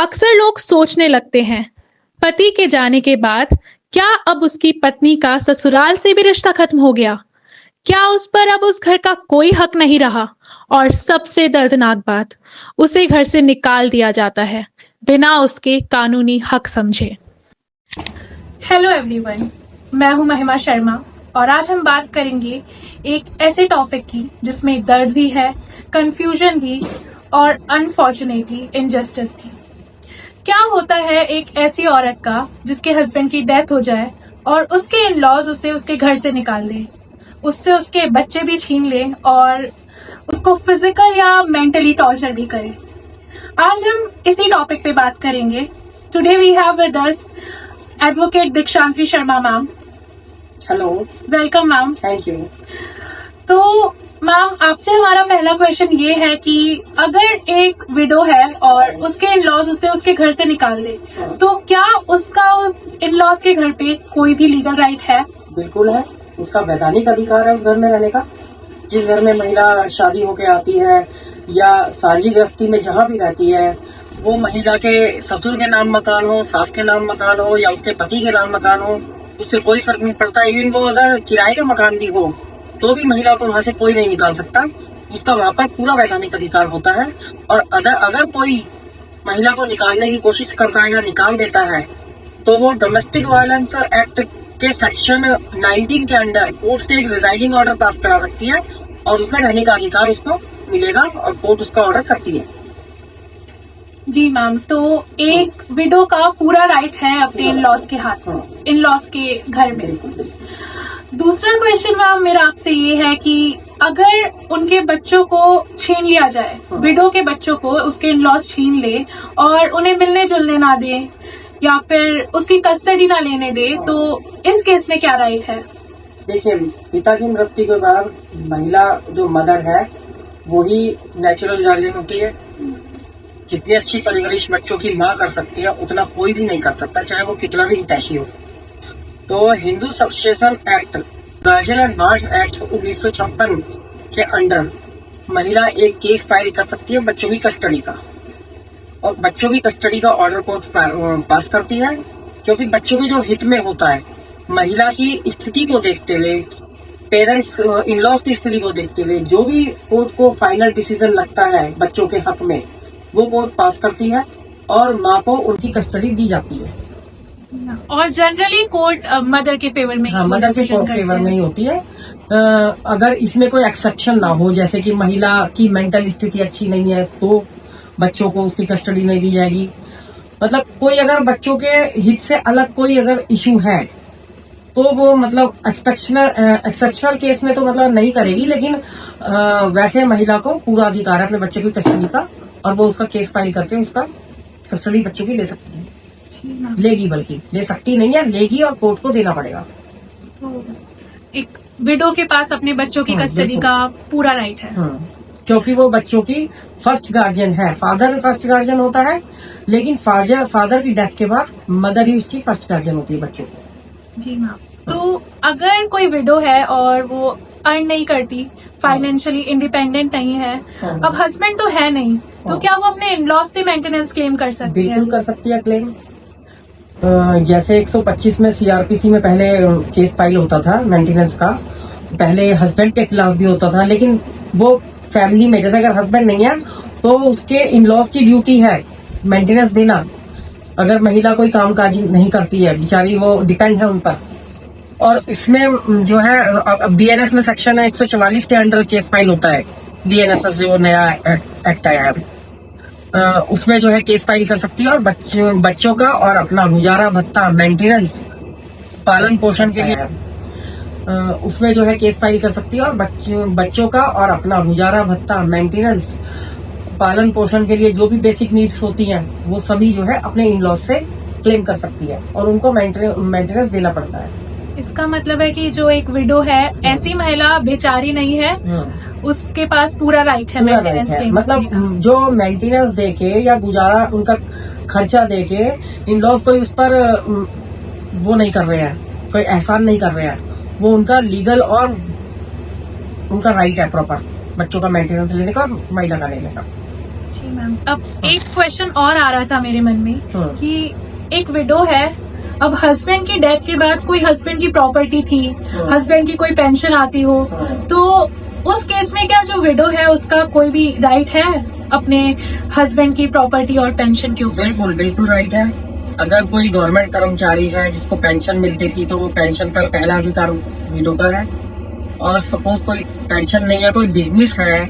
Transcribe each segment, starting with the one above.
अक्सर लोग सोचने लगते हैं, पति के जाने के बाद क्या अब उसकी पत्नी का ससुराल से भी रिश्ता खत्म हो गया? क्या उस पर अब उस घर का कोई हक नहीं रहा? और सबसे दर्दनाक बात, उसे घर से निकाल दिया जाता है बिना उसके कानूनी हक समझे। हेलो एवरीवन, मैं हूं महिमा शर्मा और आज हम बात करेंगे एक ऐसे टॉपिक की जिसमें दर्द भी है, कंफ्यूजन भी और अनफॉर्चुनेटली इनजस्टिस भी। क्या होता है एक ऐसी औरत का जिसके हस्बैंड की डेथ हो जाए और उसके इन लॉज उसे उसके घर से निकाल दे, उससे उसके बच्चे भी छीन ले और उसको फिजिकल या मेंटली टॉर्चर भी करे। आज हम इसी टॉपिक पे बात करेंगे। Today we have with us advocate Dikshanti Sharma ma'am. Hello, welcome ma'am. Thank you. तो मैम, आपसे हमारा पहला क्वेश्चन ये है कि अगर एक विडो है और उसके इन लॉज उसे उसके घर से निकाल दे, तो क्या उसका उस इन लॉज के घर पे कोई भी लीगल राइट है? बिल्कुल है, उसका वैधानिक अधिकार है उस घर में रहने का। जिस घर में महिला शादी होके आती है या साझी गृहस्थी में जहाँ भी रहती है, वो महिला के ससुर के नाम मकान हो, सास के नाम मकान हो या उसके पति के नाम मकान हो, उससे कोई फर्क नहीं पड़ता। इवन वो अगर किराए का मकान भी हो तो भी महिला को वहाँ से कोई नहीं निकाल सकता। उसका वहाँ पर पूरा वैधानिक अधिकार होता है। और अगर कोई महिला को निकालने की कोशिश करता है या निकाल देता है तो वो डोमेस्टिक वायलेंस एक्ट के सेक्शन 19 के अंडर कोर्ट से एक रिजाइडिंग ऑर्डर पास करा सकती है और उसमें रहने का अधिकार उसको मिलेगा और कोर्ट उसका ऑर्डर करती है। जी मैम, तो एक विडो का पूरा राइट है अपने इन लॉज के हाथ में, इन लॉज के घर में। दूसरा क्वेश्चन मैम मेरा आपसे ये है कि अगर उनके बच्चों को छीन लिया जाए, विडो के बच्चों को उसके इन लॉज छीन ले और उन्हें मिलने जुलने ना दे या फिर उसकी कस्टडी ना लेने दे, तो इस केस में क्या राइट है? देखिए, पिता की मृत्यु के बाद महिला जो मदर है वही नेचुरल गार्जियन होती है। जितनी अच्छी परवरिश बच्चों की माँ कर सकती है उतना कोई भी नहीं कर सकता, चाहे वो कितना भी हितैषी हो। तो Hindu succession act, guardian and wars act 1956 के अंडर महिला एक केस फाइल कर सकती है बच्चों की कस्टडी का, और बच्चों की कस्टडी का ऑर्डर कोर्ट पास करती है, क्योंकि बच्चों के जो हित में होता है, महिला की स्थिति को देखते हुए, पेरेंट्स इन लॉज की स्थिति को देखते हुए जो भी कोर्ट को फाइनल डिसीजन लगता है बच्चों के हक में, वो कोर्ट पास करती है और माँ को उनकी कस्टडी दी जाती है। और जनरली कोर्ट मदर के फेवर में, हाँ, मदर के फेवर में ही होती है। अगर इसमें कोई एक्सेप्शन ना हो, जैसे कि महिला की मेंटल स्थिति अच्छी नहीं है तो बच्चों को उसकी कस्टडी नहीं दी जाएगी। मतलब कोई अगर बच्चों के हित से अलग कोई अगर इशू है तो वो मतलब एक्सेप्शनल केस में तो मतलब नहीं करेगी, लेकिन वैसे महिला को पूरा अधिकार है अपने बच्चे की कस्टडी का और वो उसका केस फाइल करके उसका कस्टडी बच्चों की ले सकती है। लेगी, बल्कि ले सकती नहीं है, लेगी और कोर्ट को देना पड़ेगा। तो एक विडो के पास अपने बच्चों की कस्टडी का पूरा राइट है। क्योंकि वो बच्चों की फर्स्ट गार्जियन है। फादर भी फर्स्ट गार्जियन होता है, लेकिन फादर की डेथ के बाद मदर ही उसकी फर्स्ट गार्जियन होती है बच्चों को। जी मैम, तो अगर कोई विडो है और वो अर्न नहीं करती, फाइनेंशियली इंडिपेंडेंट नहीं है, अब हस्बैंड तो है नहीं, तो क्या वो अपने इन लॉज से मेंटेनेंस क्लेम कर सकती है? बिल्कुल कर सकती है क्लेम। जैसे 125 में सीआरपीसी में पहले केस फाइल होता था मेंटेनेंस का, पहले हस्बैंड के खिलाफ भी होता था, लेकिन वो फैमिली में जैसे अगर हस्बैंड नहीं है तो उसके इन लॉज की ड्यूटी है मेंटेनेंस देना। अगर महिला कोई कामकाज नहीं करती है बेचारी, वो डिपेंड है उन पर। और इसमें जो है बीएनएस में सेक्शन है 144 के अंडर केस फाइल होता है। बीएनएस जो नया एक्ट आया है उसमें जो है केस फाइल कर सकती है और बच्चों का और अपना गुजारा भत्ता, मेंटेनेंस, पालन पोषण के लिए उसमें जो है केस फाइल कर सकती है और बच्चों का और अपना गुजारा भत्ता, मेंटेनेंस, पालन पोषण के लिए जो भी बेसिक नीड्स होती हैं वो सभी जो है अपने इन लॉज से क्लेम कर सकती है और उनको मेंटेनेंस देना पड़ता है। इसका मतलब है कि जो एक विडो है, ऐसी महिला बेचारी नहीं है, उसके पास पूरा राइट है मेंटेनेंस क्लेम। मतलब जो मेंटेनेंस देके या गुजारा उनका खर्चा देके इन लॉज कोई उस पर वो नहीं कर रहे हैं, कोई एहसान नहीं कर रहे हैं, वो उनका लीगल और उनका राइट है प्रॉपर बच्चों का मेंटेनेंस लेने का और महिला का लेने का। मैम अब एक क्वेश्चन और आ रहा था मेरे मन में हाँ। कि एक विडो है, अब हस्बैंड की डेथ के बाद कोई हस्बैंड की प्रॉपर्टी थी, हस्बैंड की कोई पेंशन आती हो, तो उस केस में क्या जो विडो है उसका कोई भी राइट है अपने हस्बैंड की प्रॉपर्टी और पेंशन के ऊपर? बिल्कुल बिल्कुल राइट है। अगर कोई गवर्नमेंट कर्मचारी है जिसको पेंशन मिलती थी तो वो पेंशन का पहला अधिकार विडो का है। और सपोज कोई पेंशन नहीं है, कोई बिजनेस है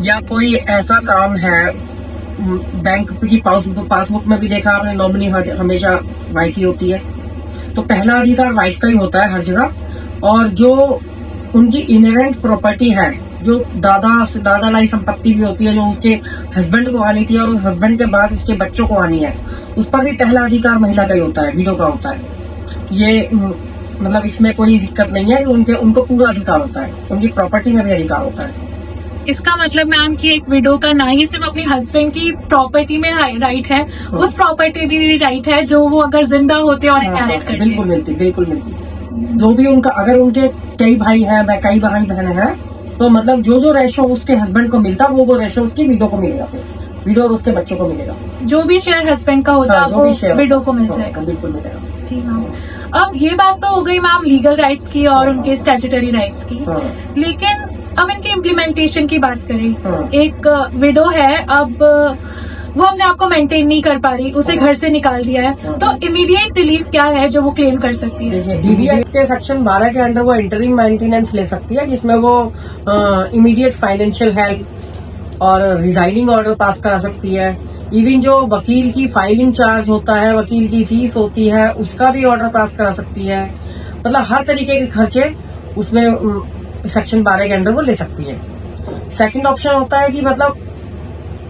या कोई ऐसा काम है, बैंक की पासबुक में भी देखा आपने नॉमिनी हमेशा वाइफ ही होती है, तो पहला अधिकार वाइफ का ही होता है हर जगह। और जो उनकी इनहेरेंट प्रॉपर्टी है, जो दादा से दादा लाई संपत्ति भी होती है, जो उसके हस्बैंड को आनी थी और उस हस्बैंड के बाद उसके बच्चों को आनी है, उस पर भी पहला अधिकार महिला का ही होता है, विडो का होता है। ये मतलब इसमें कोई दिक्कत नहीं है, उनको पूरा अधिकार होता है, उनकी प्रॉपर्टी में भी अधिकार होता है। इसका मतलब मैम कि एक विडो का ना ही सिर्फ अपने हस्बैंड की प्रॉपर्टी में राइट है, उस प्रॉपर्टी भी राइट है जो वो अगर जिंदा होते और इनहेरिट करते। बिल्कुल मिलती, बिल्कुल मिलती। जो भी उनका, अगर उनके कई भाई हैं, कई भाई बहन हैं, तो मतलब जो रेशो उसके हस्बैंड को मिलता वो रेशो उसकी विडो को मिलेगा, विडो और उसके बच्चों को मिलेगा। जो भी शेयर हस्बैंड का होता है वो विडो को मिल जाएगा। बिल्कुल मिलेगा। जी मैम, अब ये बात तो हो गई मैम लीगल राइट्स की और उनके स्टैट्यूटरी राइट्स की, लेकिन अब इनकी इम्प्लीमेंटेशन की बात करें। एक विडो है, अब वो अपने आप को मेंटेन नहीं कर पा रही, उसे घर से निकाल दिया है, तो इमीडिएट रिलीफ क्या है जो वो क्लेम कर सकती है? डीबी एक्ट के सेक्शन 12 के अंडर वो इंटरिम मेंटेनेंस ले सकती है, जिसमें वो इमीडिएट फाइनेंशियल हेल्प और रिजाइनिंग ऑर्डर पास करा सकती है। इवन जो वकील की फाइलिंग चार्ज होता है, वकील की फीस होती है, उसका भी ऑर्डर पास करा सकती है। मतलब हर तरीके के खर्चे उसमें सेक्शन 12 के अंडर वो ले सकती है। सेकंड ऑप्शन होता है कि मतलब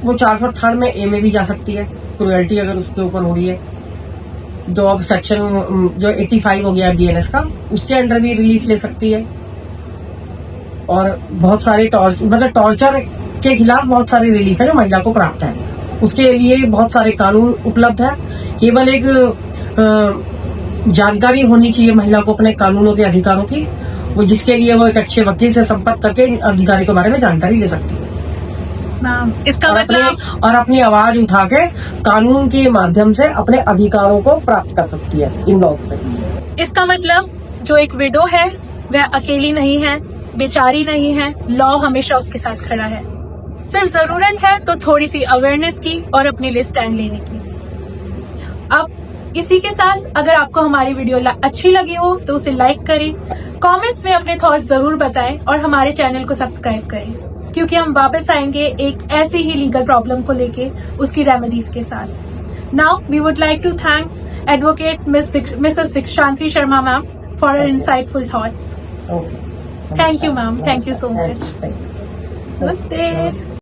वो 468 में ए में भी जा सकती है, क्रुएल्टी अगर उसके ऊपर हो रही है। जो अब सेक्शन जो 85 हो गया बीएनएस का, उसके अंडर भी रिलीफ ले सकती है। और बहुत सारे टॉर्चर के खिलाफ बहुत सारे रिलीफ है जो महिला को प्राप्त है, उसके लिए बहुत सारे कानून उपलब्ध है। केवल एक जानकारी होनी चाहिए महिला को अपने कानूनों के अधिकारों की, वो जिसके लिए वो एक अच्छे वकील से संपर्क करके अधिकारी के बारे में जानकारी ले सकती है। इसका मतलब और अपनी आवाज उठा के कानून के माध्यम से अपने अधिकारों को प्राप्त कर सकती है इन लॉज से। इसका मतलब जो एक विडो है वह अकेली नहीं है, बेचारी नहीं है, लॉ हमेशा उसके साथ खड़ा है। सिर्फ जरूरत है तो थोड़ी सी अवेयरनेस की और अपने लिए स्टैंड लेने की। अब इसी के साथ अगर आपको हमारी वीडियो अच्छी लगी हो तो उसे लाइक करें, कमेंट्स में अपने थॉट्स जरूर बताएं और हमारे चैनल को सब्सक्राइब करें, क्योंकि हम वापस आएंगे एक ऐसी ही लीगल प्रॉब्लम को लेके उसकी रेमेडीज के साथ। Now we would like to thank advocate Mrs Dikshanti Sharma ma'am for her insightful thoughts. Thank you ma'am, thank you so much. नमस्ते।